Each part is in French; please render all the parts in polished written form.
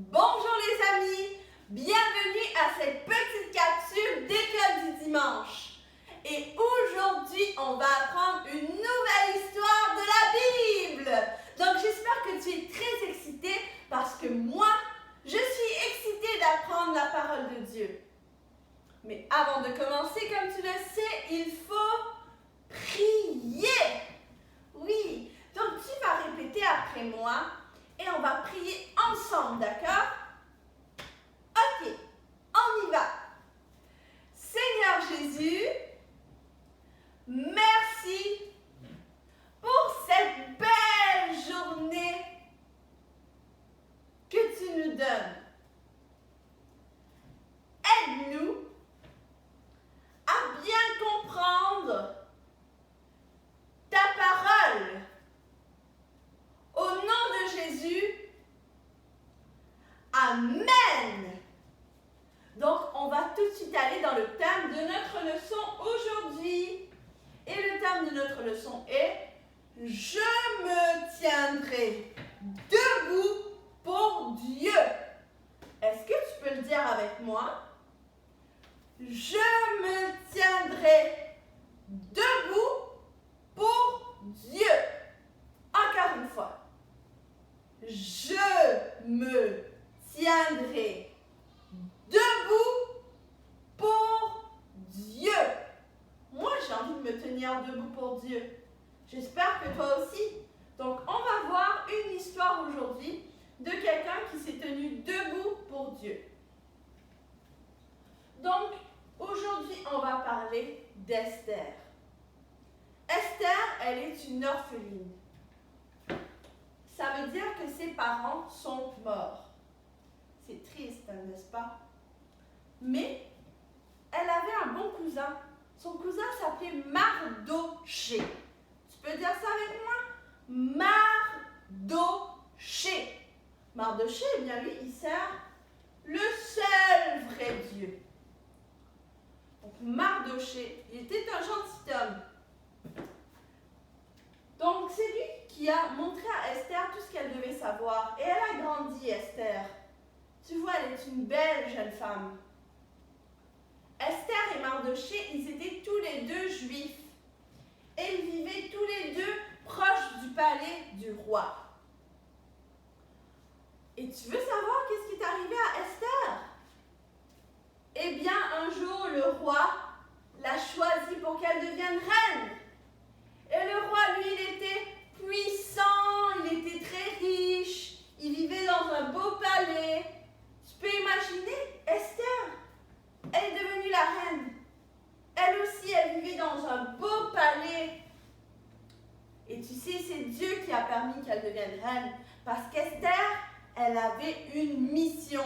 Bonjour les amis, bienvenue à cette petite capsule d'école du dimanche. Et aujourd'hui, on va apprendre une nouvelle histoire de la Bible. Donc j'espère que tu es très excité parce que moi, je suis excitée d'apprendre la parole de Dieu. Mais avant de commencer, comme tu le sais, il faut prier. Oui, donc tu vas répéter après moi et on va prier ensemble, d'accord? Ok, on y va. Seigneur Jésus, merci pour cette belle journée que tu nous donnes. Aide-nous à bien comprendre ta parole. Au nom de Jésus, Amen. Donc, on va tout de suite aller dans le thème de notre leçon aujourd'hui. Et le thème de notre leçon est « Je me tiendrai debout pour Dieu ». Est-ce que tu peux le dire avec moi? Je me tiendrai debout pour Dieu. Encore une fois. Je me tiendrai debout pour Dieu. Moi, j'ai envie de me tenir debout pour Dieu. J'espère que toi aussi. Donc, on va voir une histoire aujourd'hui de quelqu'un qui s'est tenu debout pour Dieu. Donc, aujourd'hui, on va parler d'Esther. Esther, elle est une orpheline. Ça veut dire que ses parents sont morts. C'est triste, n'est-ce pas? Mais elle avait un bon cousin. Son cousin s'appelait Mardoché. Tu peux dire ça avec moi? Mardoché. Mardoché, eh bien lui, il sert le seul vrai Dieu. Donc Mardoché, il était un gentilhomme. Donc c'est lui qui a montré à Esther tout ce qu'elle devait savoir. Et elle a grandi, Esther. Tu vois, elle est une belle jeune femme. Esther et Mardoché, ils étaient tous les deux juifs. Et ils vivaient tous les deux proches du palais du roi. Et tu veux savoir qu'est-ce qui est arrivé à Esther? Eh bien, un jour, le roi l'a choisie pour qu'elle devienne reine. Et le roi, lui, il était puissant, il était très riche, il vivait dans un beau palais. Tu peux imaginer, Esther, elle est devenue la reine. Elle aussi, elle vivait dans un beau palais. Et tu sais, c'est Dieu qui a permis qu'elle devienne reine. Parce qu'Esther, elle avait une mission.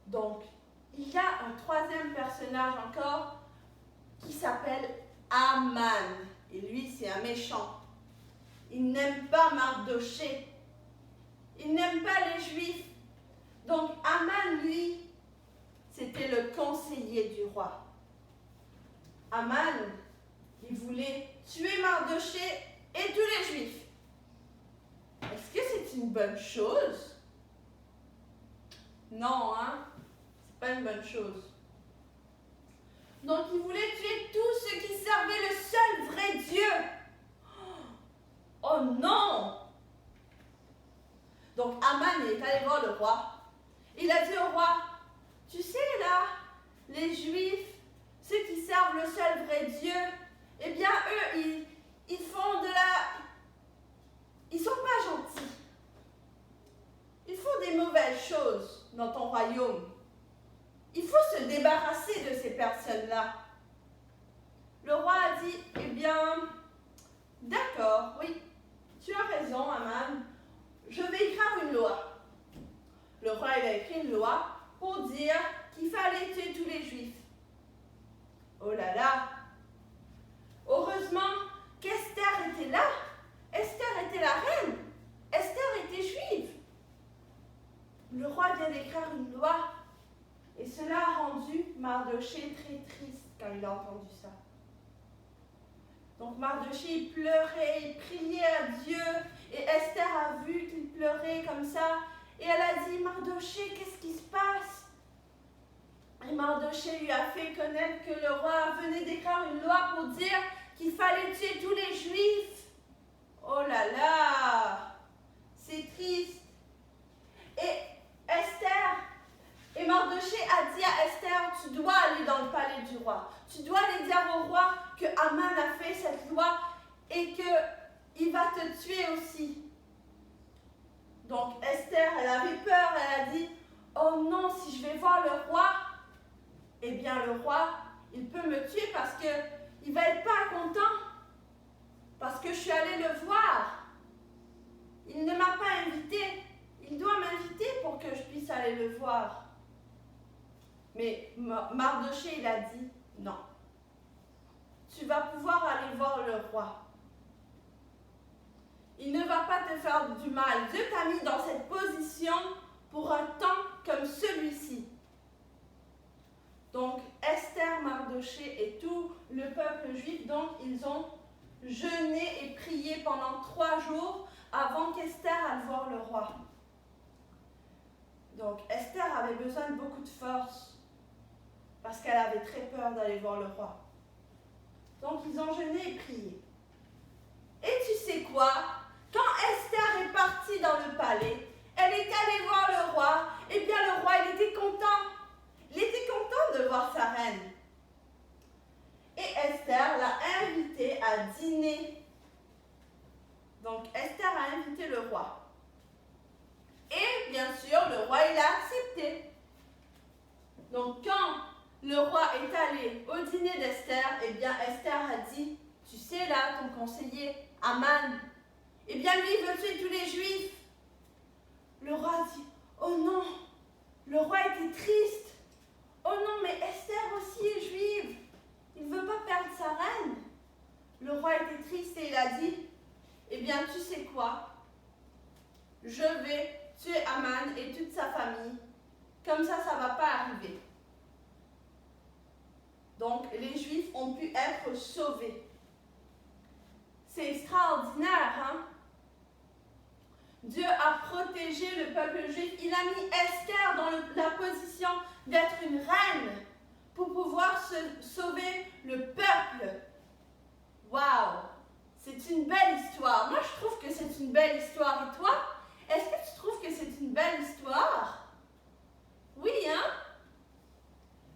Donc, il y a un troisième personnage encore qui s'appelle Aman. Et lui, c'est un méchant. Il n'aime pas Mardoché. Il n'aime pas les Juifs. Donc, Aman, lui, c'était le conseiller du roi. Aman, il voulait tuer Mardoché et tous les Juifs. Est-ce que c'est une bonne chose? Non, hein? C'est pas une bonne chose. Donc, il voulait tuer tous ceux qui servaient le seul vrai Dieu. Oh non! Donc, Aman est allé voir le roi. Il a dit au roi, tu sais là, les Juifs, ceux qui servent le seul vrai Dieu, eh bien, eux, ils font de la... Ils sont pas gentils. Ils font des mauvaises choses dans ton royaume. Il faut se débarrasser de ces personnes-là. Le roi a dit, eh bien, d'accord, oui, tu as raison, Aman, je vais écrire une loi. Le roi, il a écrit une loi pour dire qu'il fallait tuer tous les Juifs. Oh là là! Heureusement qu'Esther était là. Esther était la reine. Esther était juive. Le roi vient d'écrire une loi. Et cela a rendu Mardoché très triste quand il a entendu ça. Donc Mardoché, il pleurait, il priait à Dieu. Et Esther a vu qu'il pleurait. pleurer comme ça. Et elle a dit, Mardochée, qu'est-ce qui se passe? Et Mardochée lui a fait connaître que le roi venait d'écrire une loi pour dire qu'il fallait tuer tous les Juifs. Oh là là, c'est triste. Et Esther, et Mardochée a dit à Esther, tu dois aller dans le palais du roi. Tu dois aller dire au roi que Aman a fait cette loi et qu'il va te tuer aussi. Donc Esther, elle avait peur, elle a dit, oh non, si je vais voir le roi, eh bien le roi, il peut me tuer parce qu'il ne va être pas content. Parce que je suis allée le voir. Il ne m'a pas invité. Il doit m'inviter pour que je puisse aller le voir. Mais Mardochée, il a dit, non. Tu vas pouvoir aller voir le roi. Il ne va pas te faire du mal. Dieu t'a mis dans cette position pour un temps comme celui-ci. Donc, Esther, Mardochée et tout le peuple juif, donc, ils ont jeûné et prié pendant 3 jours avant qu'Esther aille voir le roi. Donc, Esther avait besoin de beaucoup de force parce qu'elle avait très peur d'aller voir le roi. Donc, ils ont jeûné et prié. Et tu sais quoi? Quand Esther est partie dans le palais, elle est allée voir le roi, et bien le roi, il était content. Il était content de voir sa reine. Et Esther l'a invité à dîner. Donc Esther a invité le roi. Et bien sûr, le roi, il a accepté. Donc quand le roi est allé au dîner d'Esther, eh bien Esther a dit, tu sais là, ton conseiller, Aman, eh bien lui, il veut tuer tous les Juifs. Le roi a dit, oh non, le roi était triste. Oh non, mais Esther aussi est juive. Il ne veut pas perdre sa reine. Le roi était triste et il a dit, eh bien, tu sais quoi? Je vais tuer Aman et toute sa famille. Comme ça ne va pas arriver. Donc, les Juifs ont pu être sauvés. C'est extraordinaire, hein? Dieu a protégé le peuple juif. Il a mis Esther dans la position d'être une reine pour pouvoir sauver le peuple. Waouh! C'est une belle histoire. Moi, je trouve que c'est une belle histoire. Et toi, est-ce que tu trouves que c'est une belle histoire? Oui, hein?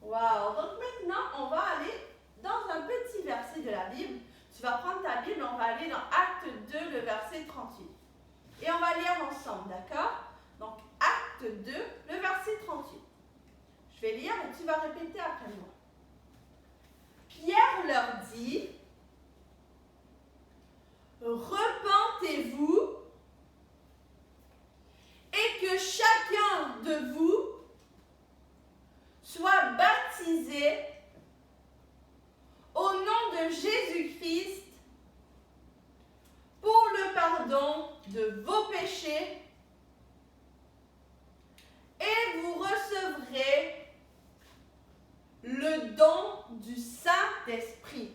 Waouh! Donc maintenant, on va aller dans un petit verset de la Bible. Tu vas prendre ta Bible, on va aller dans Acte 2, le verset 38. Et on va lire ensemble, d'accord? Donc, Acte 2, le verset 38. Je vais lire et tu vas répéter après moi. Pierre leur dit, repentez-vous et que chacun de vous soit baptisé au nom de Jésus-Christ pour le pardon de vos péchés et vous recevrez le don du Saint-Esprit.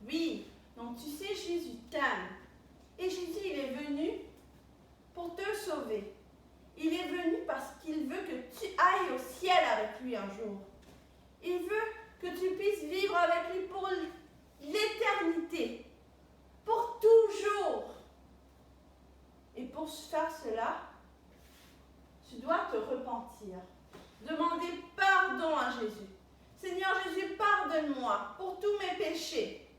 Oui, donc tu sais, Jésus t'aime. Et Jésus, il est venu pour te sauver. Il est venu parce qu'il veut que tu ailles au ciel avec lui un jour. Il veut que tu puisses vivre avec lui pour l'éternité, pour toujours. Et pour faire cela, tu dois te repentir. Demander pardon à Jésus. Seigneur Jésus, pardonne-moi pour tous mes péchés.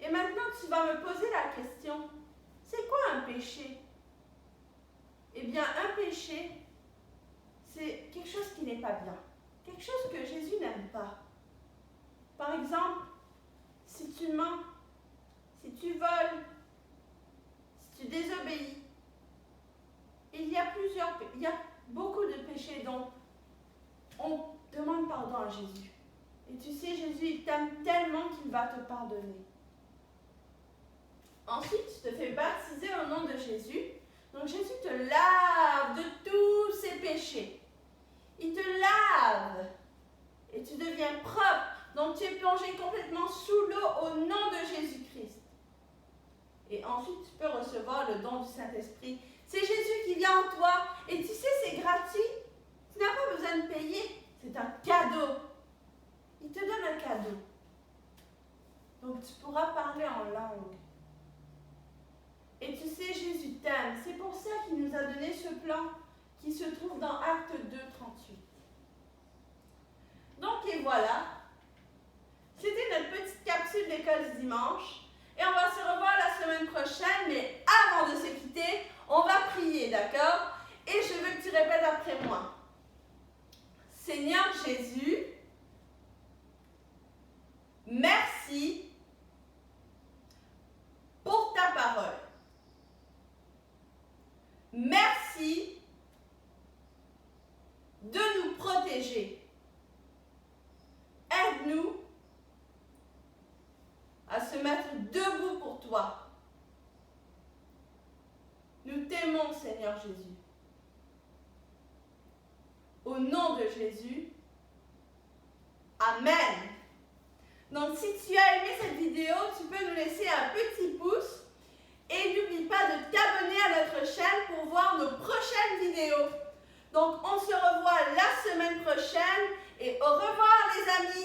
Et maintenant, tu vas me poser la question, c'est quoi un péché? Eh bien, un péché, c'est quelque chose qui n'est pas bien. Quelque chose que Jésus n'aime pas. Par exemple, si tu mens, si tu voles, si tu désobéis, il y a beaucoup de péchés dont on demande pardon à Jésus. Et tu sais, Jésus, il t'aime tellement qu'il va te pardonner. Ensuite, tu te fais baptiser au nom de Jésus. Donc Jésus te lave de tous ses péchés. Il te lave et tu deviens propre. Donc tu es plongé complètement sous l'eau au nom de Jésus-Christ. Et ensuite, tu peux recevoir le don du Saint-Esprit. C'est Jésus qui vient en toi. Et tu sais, c'est gratuit. Tu n'as pas besoin de payer. C'est un cadeau. Il te donne un cadeau. Donc, tu pourras parler en langue. Et tu sais, Jésus t'aime. C'est pour ça qu'il nous a donné ce plan qui se trouve dans Actes 2, 38. Donc, et voilà. C'était notre petite capsule d'école du dimanche. Et on va se revoir la semaine prochaine. Mais avant de se quitter, on va prier, d'accord? Et je veux que tu répètes après moi. Seigneur Jésus, merci pour ta parole. Merci de nous protéger. Aide-nous à se mettre debout pour toi. Nous t'aimons, Seigneur Jésus. Au nom de Jésus, Amen. Donc, si tu as aimé cette vidéo, tu peux nous laisser un petit pouce et n'oublie pas de t'abonner à notre chaîne pour voir nos prochaines vidéos. Donc, on se revoit la semaine prochaine et au revoir les amis.